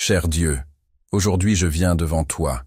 Cher Dieu, aujourd'hui je viens devant toi,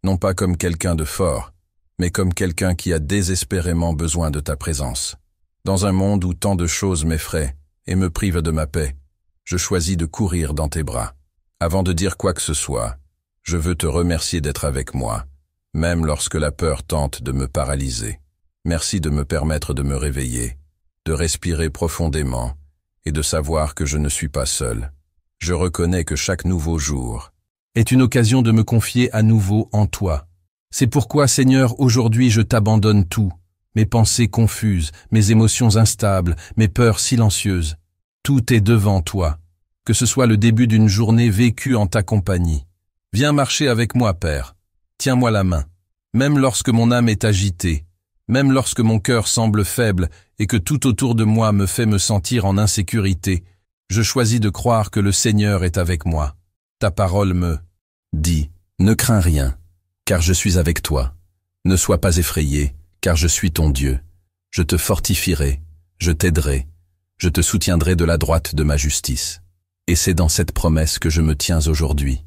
non pas comme quelqu'un de fort, mais comme quelqu'un qui a désespérément besoin de ta présence. Dans un monde où tant de choses m'effraient et me privent de ma paix, je choisis de courir dans tes bras. Avant de dire quoi que ce soit, je veux te remercier d'être avec moi, même lorsque la peur tente de me paralyser. Merci de me permettre de me réveiller, de respirer profondément et de savoir que je ne suis pas seul. Je reconnais que chaque nouveau jour est une occasion de me confier à nouveau en toi. C'est pourquoi, Seigneur, aujourd'hui je t'abandonne tout, mes pensées confuses, mes émotions instables, mes peurs silencieuses. Tout est devant toi, que ce soit le début d'une journée vécue en ta compagnie. Viens marcher avec moi, Père. Tiens-moi la main. Même lorsque mon âme est agitée, même lorsque mon cœur semble faible et que tout autour de moi me fait me sentir en insécurité, je choisis de croire que le Seigneur est avec moi. Ta parole me dit, ne crains rien, car je suis avec toi. Ne sois pas effrayé, car je suis ton Dieu. Je te fortifierai, je t'aiderai, je te soutiendrai de la droite de ma justice. Et c'est dans cette promesse que je me tiens aujourd'hui.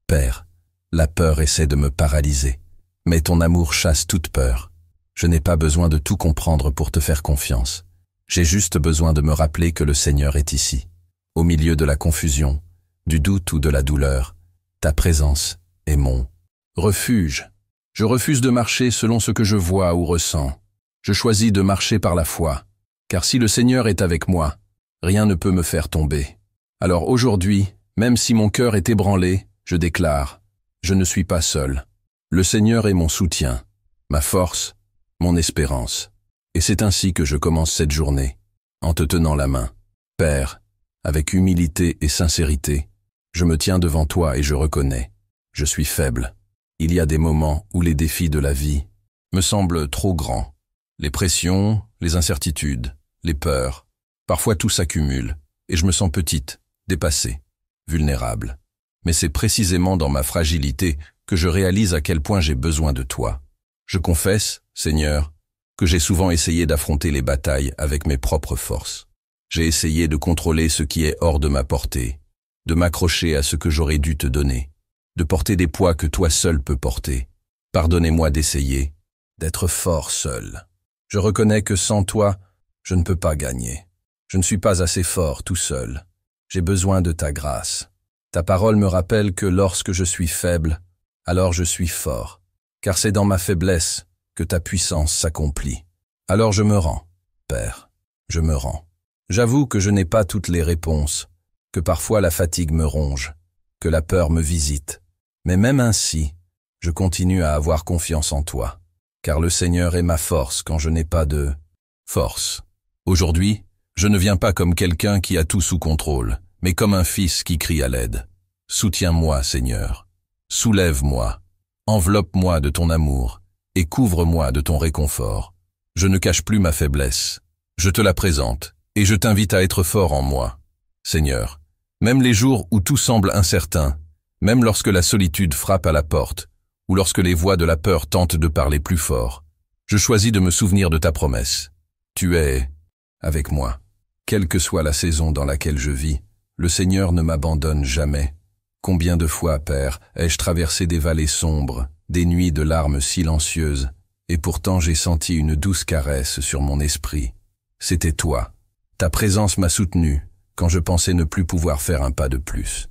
Père, la peur essaie de me paralyser, mais ton amour chasse toute peur. Je n'ai pas besoin de tout comprendre pour te faire confiance. J'ai juste besoin de me rappeler que le Seigneur est ici. Au milieu de la confusion, du doute ou de la douleur, ta présence est mon refuge. Je refuse de marcher selon ce que je vois ou ressens. Je choisis de marcher par la foi, car si le Seigneur est avec moi, rien ne peut me faire tomber. Alors aujourd'hui, même si mon cœur est ébranlé, je déclare, je ne suis pas seul. Le Seigneur est mon soutien, ma force, mon espérance. Et c'est ainsi que je commence cette journée, en te tenant la main. Père, avec humilité et sincérité, je me tiens devant toi et je reconnais, je suis faible. Il y a des moments où les défis de la vie me semblent trop grands. Les pressions, les incertitudes, les peurs, parfois tout s'accumule et je me sens petite, dépassée, vulnérable. Mais c'est précisément dans ma fragilité que je réalise à quel point j'ai besoin de toi. Je confesse, Seigneur, que j'ai souvent essayé d'affronter les batailles avec mes propres forces. J'ai essayé de contrôler ce qui est hors de ma portée, de m'accrocher à ce que j'aurais dû te donner, de porter des poids que toi seul peux porter. Pardonnez-moi d'essayer, d'être fort seul. Je reconnais que sans toi, je ne peux pas gagner. Je ne suis pas assez fort tout seul. J'ai besoin de ta grâce. Ta parole me rappelle que lorsque je suis faible, alors je suis fort, car c'est dans ma faiblesse que ta puissance s'accomplit. Alors je me rends, Père, je me rends. J'avoue que je n'ai pas toutes les réponses, que parfois la fatigue me ronge, que la peur me visite. Mais même ainsi, je continue à avoir confiance en toi, car le Seigneur est ma force quand je n'ai pas de force. Aujourd'hui, je ne viens pas comme quelqu'un qui a tout sous contrôle, mais comme un fils qui crie à l'aide. Soutiens-moi, Seigneur. Soulève-moi. Enveloppe-moi de ton amour et couvre-moi de ton réconfort. Je ne cache plus ma faiblesse. Je te la présente et je t'invite à être fort en moi. Seigneur, même les jours où tout semble incertain, même lorsque la solitude frappe à la porte, ou lorsque les voix de la peur tentent de parler plus fort, je choisis de me souvenir de ta promesse. Tu es avec moi. Quelle que soit la saison dans laquelle je vis, le Seigneur ne m'abandonne jamais. Combien de fois, Père, ai-je traversé des vallées sombres, des nuits de larmes silencieuses, et pourtant j'ai senti une douce caresse sur mon esprit. C'était toi. Ta présence m'a soutenu quand je pensais ne plus pouvoir faire un pas de plus.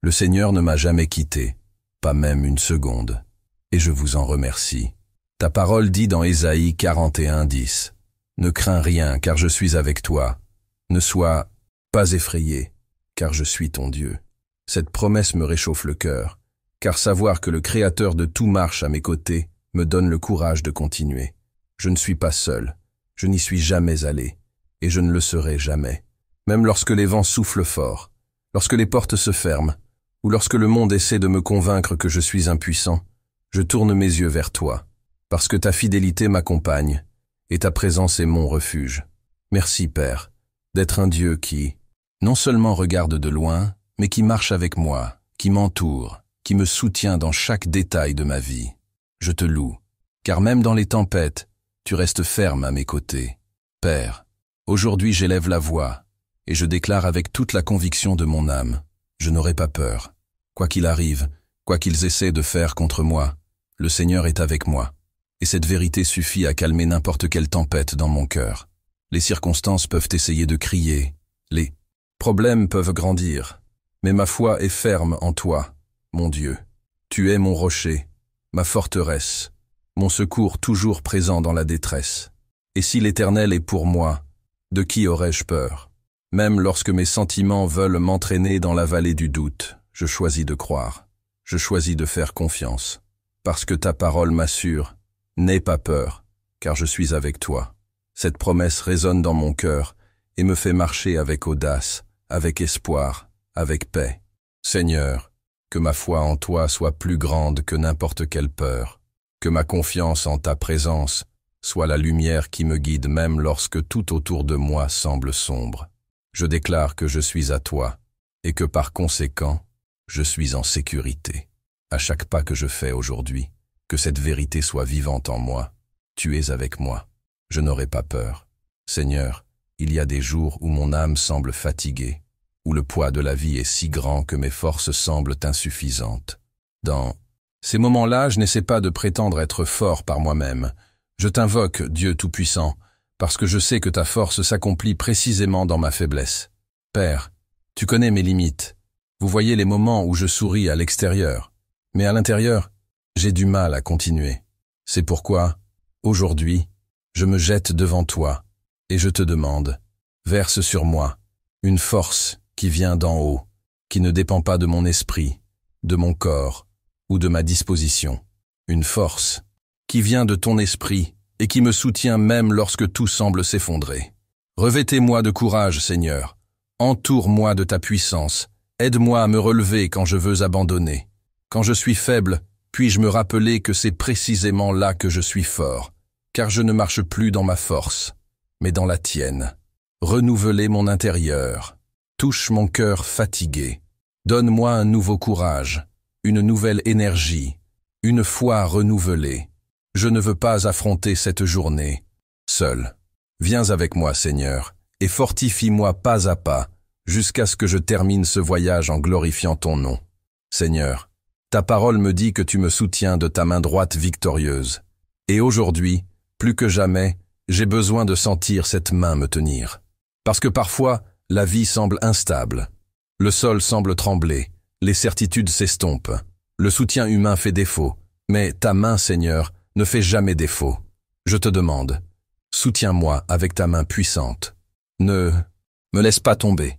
Le Seigneur ne m'a jamais quitté, pas même une seconde, et je vous en remercie. Ta parole dit dans Ésaïe 41:10, « Ne crains rien, car je suis avec toi. Ne sois pas effrayé, car je suis ton Dieu. » Cette promesse me réchauffe le cœur, car savoir que le Créateur de tout marche à mes côtés me donne le courage de continuer. Je ne suis pas seul, je n'y suis jamais allé, et je ne le serai jamais. Même lorsque les vents soufflent fort, lorsque les portes se ferment, ou lorsque le monde essaie de me convaincre que je suis impuissant, je tourne mes yeux vers toi, parce que ta fidélité m'accompagne, et ta présence est mon refuge. Merci, Père, d'être un Dieu qui, non seulement regarde de loin, mais qui marche avec moi, qui m'entoure, qui me soutient dans chaque détail de ma vie. Je te loue, car même dans les tempêtes, tu restes ferme à mes côtés. Père, aujourd'hui j'élève la voix, et je déclare avec toute la conviction de mon âme, je n'aurai pas peur. Quoi qu'il arrive, quoi qu'ils essaient de faire contre moi, le Seigneur est avec moi. Et cette vérité suffit à calmer n'importe quelle tempête dans mon cœur. Les circonstances peuvent essayer de crier, les problèmes peuvent grandir, mais ma foi est ferme en toi, mon Dieu. Tu es mon rocher, ma forteresse, mon secours toujours présent dans la détresse. Et si l'Éternel est pour moi, de qui aurais-je peur? Même lorsque mes sentiments veulent m'entraîner dans la vallée du doute, je choisis de croire, je choisis de faire confiance, parce que ta parole m'assure, n'aie pas peur, car je suis avec toi. Cette promesse résonne dans mon cœur et me fait marcher avec audace, avec espoir, avec paix. Seigneur, que ma foi en toi soit plus grande que n'importe quelle peur, que ma confiance en ta présence soit la lumière qui me guide même lorsque tout autour de moi semble sombre. Je déclare que je suis à toi et que par conséquent, je suis en sécurité. À chaque pas que je fais aujourd'hui, que cette vérité soit vivante en moi. Tu es avec moi. Je n'aurai pas peur. Seigneur, il y a des jours où mon âme semble fatiguée, où le poids de la vie est si grand que mes forces semblent insuffisantes. Dans ces moments-là, je n'essaie pas de prétendre être fort par moi-même. Je t'invoque, Dieu Tout-Puissant, parce que je sais que ta force s'accomplit précisément dans ma faiblesse. Père, tu connais mes limites. Vous voyez les moments où je souris à l'extérieur, mais à l'intérieur, j'ai du mal à continuer. C'est pourquoi, aujourd'hui, je me jette devant toi et je te demande, verse sur moi une force qui vient d'en haut, qui ne dépend pas de mon esprit, de mon corps ou de ma disposition. Une force qui vient de ton esprit et qui me soutient même lorsque tout semble s'effondrer. Revêtez-moi de courage, Seigneur. Entoure-moi de ta puissance. Aide-moi à me relever quand je veux abandonner. Quand je suis faible, puis-je me rappeler que c'est précisément là que je suis fort, car je ne marche plus dans ma force, mais dans la tienne. Renouveler mon intérieur. Touche mon cœur fatigué. Donne-moi un nouveau courage, une nouvelle énergie, une foi renouvelée. Je ne veux pas affronter cette journée seul. Viens avec moi, Seigneur, et fortifie-moi pas à pas, jusqu'à ce que je termine ce voyage en glorifiant ton nom. Seigneur, ta parole me dit que tu me soutiens de ta main droite victorieuse. Et aujourd'hui, plus que jamais, j'ai besoin de sentir cette main me tenir. Parce que parfois, la vie semble instable. Le sol semble trembler, les certitudes s'estompent. Le soutien humain fait défaut, mais ta main, Seigneur, ne fait jamais défaut. Je te demande, soutiens-moi avec ta main puissante. Ne me laisse pas tomber.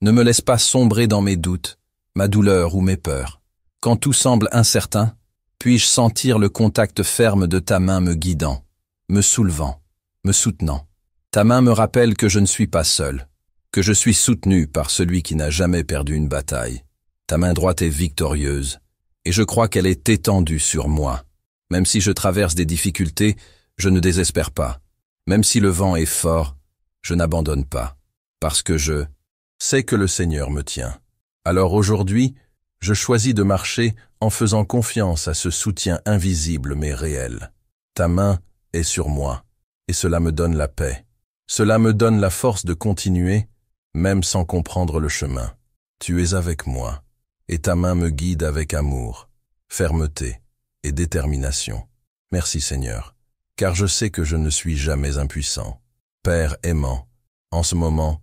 Ne me laisse pas sombrer dans mes doutes, ma douleur ou mes peurs. Quand tout semble incertain, puis-je sentir le contact ferme de ta main me guidant, me soulevant, me soutenant. Ta main me rappelle que je ne suis pas seul, que je suis soutenu par celui qui n'a jamais perdu une bataille. Ta main droite est victorieuse, et je crois qu'elle est étendue sur moi. Même si je traverse des difficultés, je ne désespère pas. Même si le vent est fort, je n'abandonne pas, parce que je sais que le Seigneur me tient. Alors aujourd'hui, je choisis de marcher en faisant confiance à ce soutien invisible mais réel. Ta main est sur moi, et cela me donne la paix. Cela me donne la force de continuer, même sans comprendre le chemin. Tu es avec moi, et ta main me guide avec amour, fermeté et détermination. Merci Seigneur, car je sais que je ne suis jamais impuissant. Père aimant, en ce moment,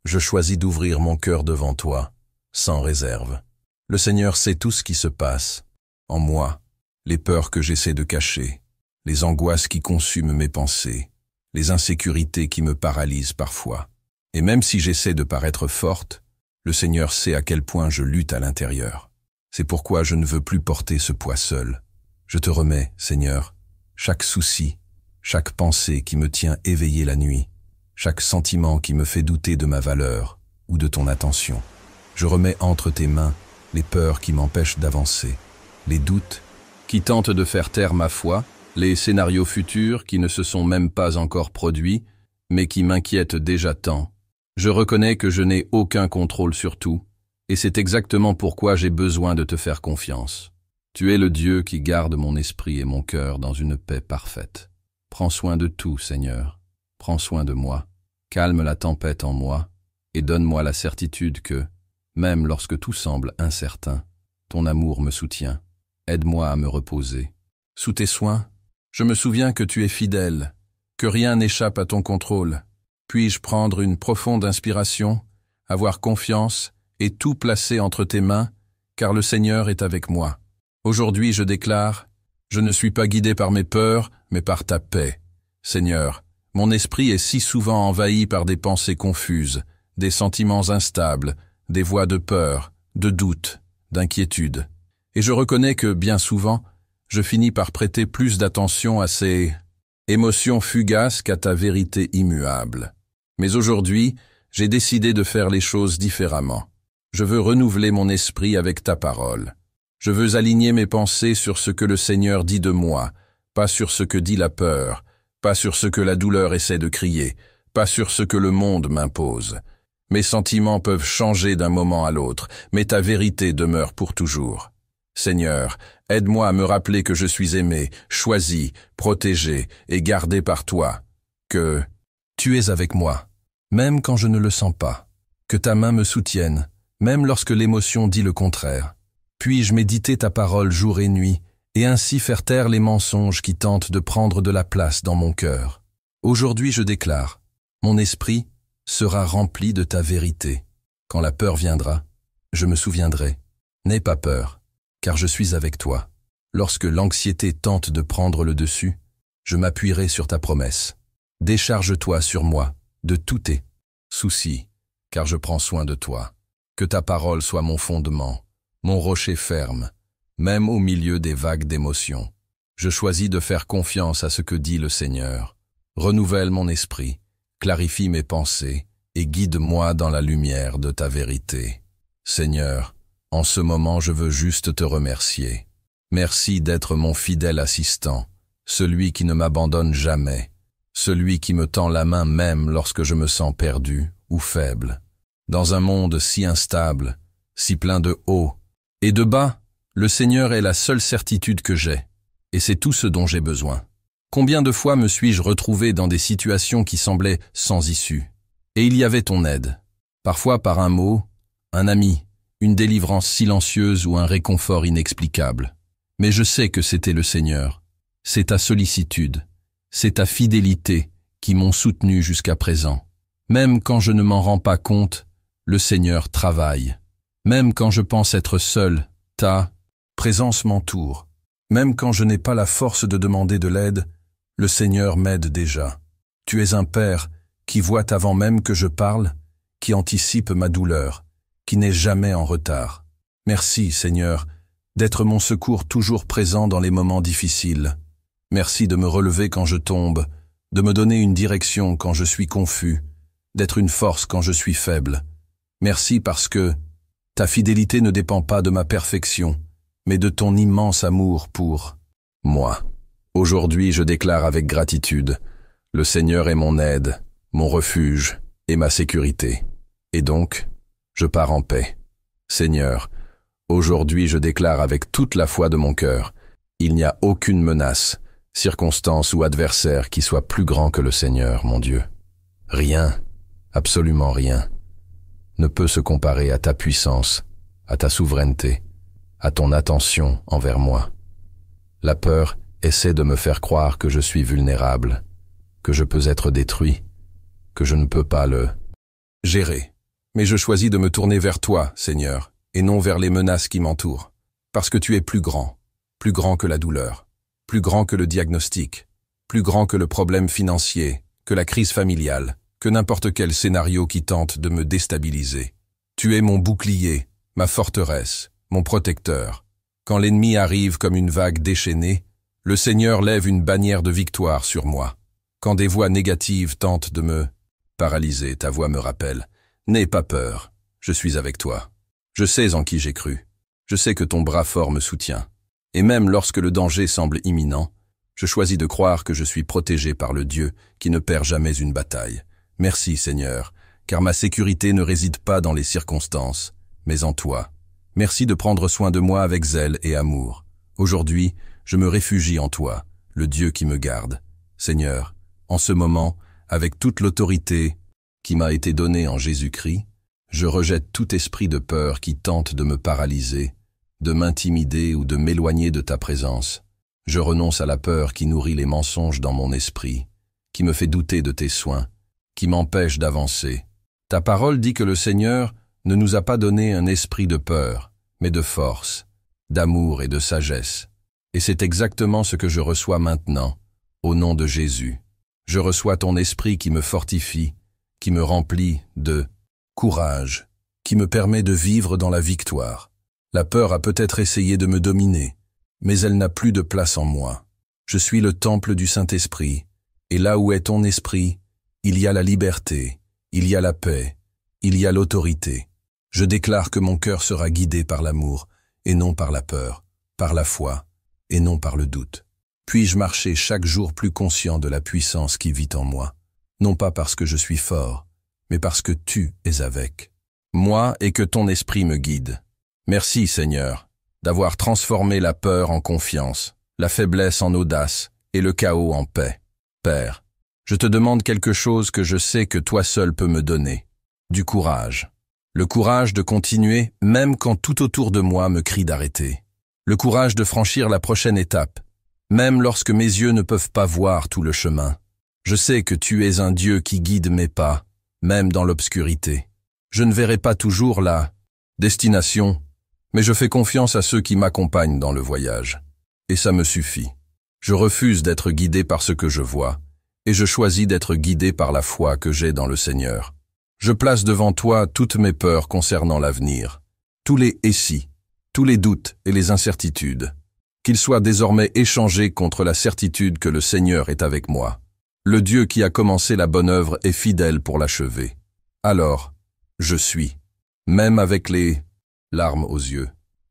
je choisis d'ouvrir mon cœur devant toi, sans réserve. Le Seigneur sait tout ce qui se passe, en moi, les peurs que j'essaie de cacher, les angoisses qui consument mes pensées, les insécurités qui me paralysent parfois. Et même si j'essaie de paraître forte, le Seigneur sait à quel point je lutte à l'intérieur. C'est pourquoi je ne veux plus porter ce poids seul. Je te remets, Seigneur, chaque souci, chaque pensée qui me tient éveillé la nuit, chaque sentiment qui me fait douter de ma valeur ou de ton attention. Je remets entre tes mains les peurs qui m'empêchent d'avancer, les doutes qui tentent de faire taire ma foi, les scénarios futurs qui ne se sont même pas encore produits, mais qui m'inquiètent déjà tant. Je reconnais que je n'ai aucun contrôle sur tout, et c'est exactement pourquoi j'ai besoin de te faire confiance. Tu es le Dieu qui garde mon esprit et mon cœur dans une paix parfaite. Prends soin de tout, Seigneur. Prends soin de moi. Calme la tempête en moi, et donne-moi la certitude que, même lorsque tout semble incertain, ton amour me soutient. Aide-moi à me reposer. Sous tes soins, je me souviens que tu es fidèle, que rien n'échappe à ton contrôle. Puis-je prendre une profonde inspiration, avoir confiance et tout placer entre tes mains, car le Seigneur est avec moi. Aujourd'hui, je déclare, je ne suis pas guidé par mes peurs, mais par ta paix. Seigneur, mon esprit est si souvent envahi par des pensées confuses, des sentiments instables, des voix de peur, de doute, d'inquiétude. Et je reconnais que, bien souvent, je finis par prêter plus d'attention à ces émotions fugaces qu'à ta vérité immuable. Mais aujourd'hui, j'ai décidé de faire les choses différemment. Je veux renouveler mon esprit avec ta parole. Je veux aligner mes pensées sur ce que le Seigneur dit de moi, pas sur ce que dit la peur, pas sur ce que la douleur essaie de crier, pas sur ce que le monde m'impose. Mes sentiments peuvent changer d'un moment à l'autre, mais ta vérité demeure pour toujours. Seigneur, aide-moi à me rappeler que je suis aimé, choisi, protégé et gardé par toi, que tu es avec moi, même quand je ne le sens pas, que ta main me soutienne, même lorsque l'émotion dit le contraire. Puis-je méditer ta parole jour et nuit, et ainsi faire taire les mensonges qui tentent de prendre de la place dans mon cœur. Aujourd'hui je déclare, mon esprit sera rempli de ta vérité. Quand la peur viendra, je me souviendrai. N'aie pas peur, car je suis avec toi. Lorsque l'anxiété tente de prendre le dessus, je m'appuierai sur ta promesse. Décharge-toi sur moi de tous tes soucis, car je prends soin de toi. Que ta parole soit mon fondement, mon rocher ferme, même au milieu des vagues d'émotions. Je choisis de faire confiance à ce que dit le Seigneur. Renouvelle mon esprit, clarifie mes pensées et guide-moi dans la lumière de ta vérité. Seigneur, en ce moment je veux juste te remercier. Merci d'être mon fidèle assistant, celui qui ne m'abandonne jamais, celui qui me tend la main même lorsque je me sens perdu ou faible. Dans un monde si instable, si plein de hauts et de bas, le Seigneur est la seule certitude que j'ai, et c'est tout ce dont j'ai besoin. Combien de fois me suis-je retrouvé dans des situations qui semblaient sans issue, et il y avait ton aide, parfois par un mot, un ami, une délivrance silencieuse ou un réconfort inexplicable. Mais je sais que c'était le Seigneur, c'est ta sollicitude, c'est ta fidélité qui m'ont soutenu jusqu'à présent. Même quand je ne m'en rends pas compte, le Seigneur travaille. Même quand je pense être seul, ta présence m'entoure. Même quand je n'ai pas la force de demander de l'aide, le Seigneur m'aide déjà. Tu es un Père qui voit avant même que je parle, qui anticipe ma douleur, qui n'est jamais en retard. Merci, Seigneur, d'être mon secours toujours présent dans les moments difficiles. Merci de me relever quand je tombe, de me donner une direction quand je suis confus, d'être une force quand je suis faible. Merci parce que ta fidélité ne dépend pas de ma perfection, mais de ton immense amour pour moi. Aujourd'hui, je déclare avec gratitude, le Seigneur est mon aide, mon refuge et ma sécurité. Et donc, je pars en paix. Seigneur, aujourd'hui je déclare avec toute la foi de mon cœur, il n'y a aucune menace, circonstance ou adversaire qui soit plus grand que le Seigneur, mon Dieu. Rien, absolument rien, ne peut se comparer à ta puissance, à ta souveraineté, à ton attention envers moi. La peur essaie de me faire croire que je suis vulnérable, que je peux être détruit, que je ne peux pas le gérer. Mais je choisis de me tourner vers toi, Seigneur, et non vers les menaces qui m'entourent, parce que tu es plus grand que la douleur, plus grand que le diagnostic, plus grand que le problème financier, que la crise familiale, que n'importe quel scénario qui tente de me déstabiliser. Tu es mon bouclier, ma forteresse, mon protecteur. Quand l'ennemi arrive comme une vague déchaînée, le Seigneur lève une bannière de victoire sur moi. Quand des voix négatives tentent de me paralyser, ta voix me rappelle « N'aie pas peur, je suis avec toi. Je sais en qui j'ai cru. Je sais que ton bras fort me soutient. Et même lorsque le danger semble imminent, je choisis de croire que je suis protégé par le Dieu qui ne perd jamais une bataille. Merci Seigneur, car ma sécurité ne réside pas dans les circonstances, mais en toi. Merci de prendre soin de moi avec zèle et amour. Aujourd'hui, je me réfugie en toi, le Dieu qui me garde. Seigneur, en ce moment, avec toute l'autorité qui m'a été donnée en Jésus-Christ, je rejette tout esprit de peur qui tente de me paralyser, de m'intimider ou de m'éloigner de ta présence. Je renonce à la peur qui nourrit les mensonges dans mon esprit, qui me fait douter de tes soins, qui m'empêche d'avancer. Ta parole dit que le Seigneur ne nous a pas donné un esprit de peur, mais de force, d'amour et de sagesse. Et c'est exactement ce que je reçois maintenant, au nom de Jésus. Je reçois ton esprit qui me fortifie, qui me remplit de courage, qui me permet de vivre dans la victoire. La peur a peut-être essayé de me dominer, mais elle n'a plus de place en moi. Je suis le temple du Saint-Esprit, et là où est ton esprit, il y a la liberté, il y a la paix, il y a l'autorité. Je déclare que mon cœur sera guidé par l'amour, et non par la peur, par la foi, et non par le doute. Puis-je marcher chaque jour plus conscient de la puissance qui vit en moi, non pas parce que je suis fort, mais parce que tu es avec moi et que ton esprit me guide. Merci, Seigneur, d'avoir transformé la peur en confiance, la faiblesse en audace et le chaos en paix. Père, je te demande quelque chose que je sais que toi seul peux me donner, du courage. Le courage de continuer même quand tout autour de moi me crie d'arrêter. Le courage de franchir la prochaine étape, même lorsque mes yeux ne peuvent pas voir tout le chemin. Je sais que tu es un Dieu qui guide mes pas, même dans l'obscurité. Je ne verrai pas toujours la destination, mais je fais confiance à ceux qui m'accompagnent dans le voyage. Et ça me suffit. Je refuse d'être guidé par ce que je vois, et je choisis d'être guidé par la foi que j'ai dans le Seigneur. Je place devant toi toutes mes peurs concernant l'avenir, tous les « et si », tous les doutes et les incertitudes, qu'ils soient désormais échangés contre la certitude que le Seigneur est avec moi. Le Dieu qui a commencé la bonne œuvre est fidèle pour l'achever. Alors, je suis, même avec les larmes aux yeux,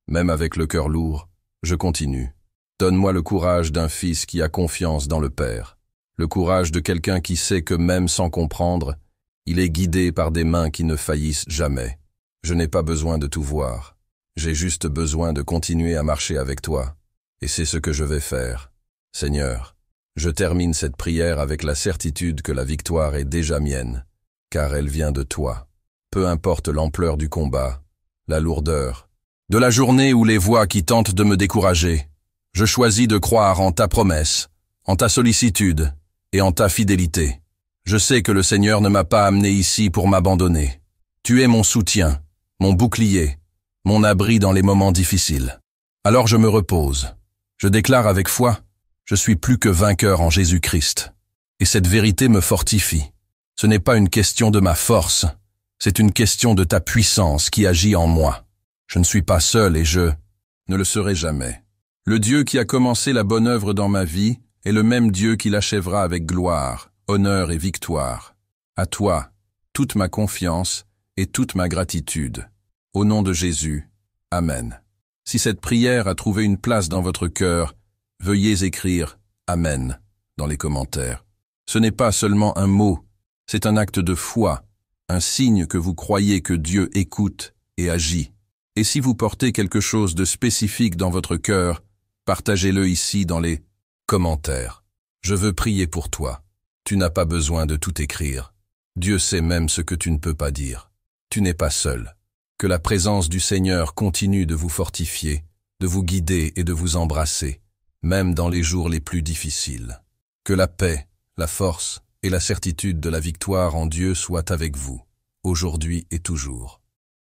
même avec le cœur lourd, je continue. Donne-moi le courage d'un fils qui a confiance dans le Père, le courage de quelqu'un qui sait que même sans comprendre, il est guidé par des mains qui ne faillissent jamais. Je n'ai pas besoin de tout voir. J'ai juste besoin de continuer à marcher avec toi. Et c'est ce que je vais faire. Seigneur, je termine cette prière avec la certitude que la victoire est déjà mienne, car elle vient de toi. Peu importe l'ampleur du combat, la lourdeur, de la journée ou les voix qui tentent de me décourager, je choisis de croire en ta promesse, en ta sollicitude et en ta fidélité. Je sais que le Seigneur ne m'a pas amené ici pour m'abandonner. Tu es mon soutien, mon bouclier, mon abri dans les moments difficiles. Alors je me repose. Je déclare avec foi, je suis plus que vainqueur en Jésus-Christ. Et cette vérité me fortifie. Ce n'est pas une question de ma force, c'est une question de ta puissance qui agit en moi. Je ne suis pas seul et je ne le serai jamais. Le Dieu qui a commencé la bonne œuvre dans ma vie est le même Dieu qui l'achèvera avec gloire, honneur et victoire. À toi, toute ma confiance et toute ma gratitude. Au nom de Jésus, Amen. Si cette prière a trouvé une place dans votre cœur, veuillez écrire « Amen » dans les commentaires. Ce n'est pas seulement un mot, c'est un acte de foi, un signe que vous croyez que Dieu écoute et agit. Et si vous portez quelque chose de spécifique dans votre cœur, partagez-le ici dans les commentaires. Je veux prier pour toi. Tu n'as pas besoin de tout écrire. Dieu sait même ce que tu ne peux pas dire. Tu n'es pas seul. Que la présence du Seigneur continue de vous fortifier, de vous guider et de vous embrasser, même dans les jours les plus difficiles. Que la paix, la force et la certitude de la victoire en Dieu soient avec vous, aujourd'hui et toujours.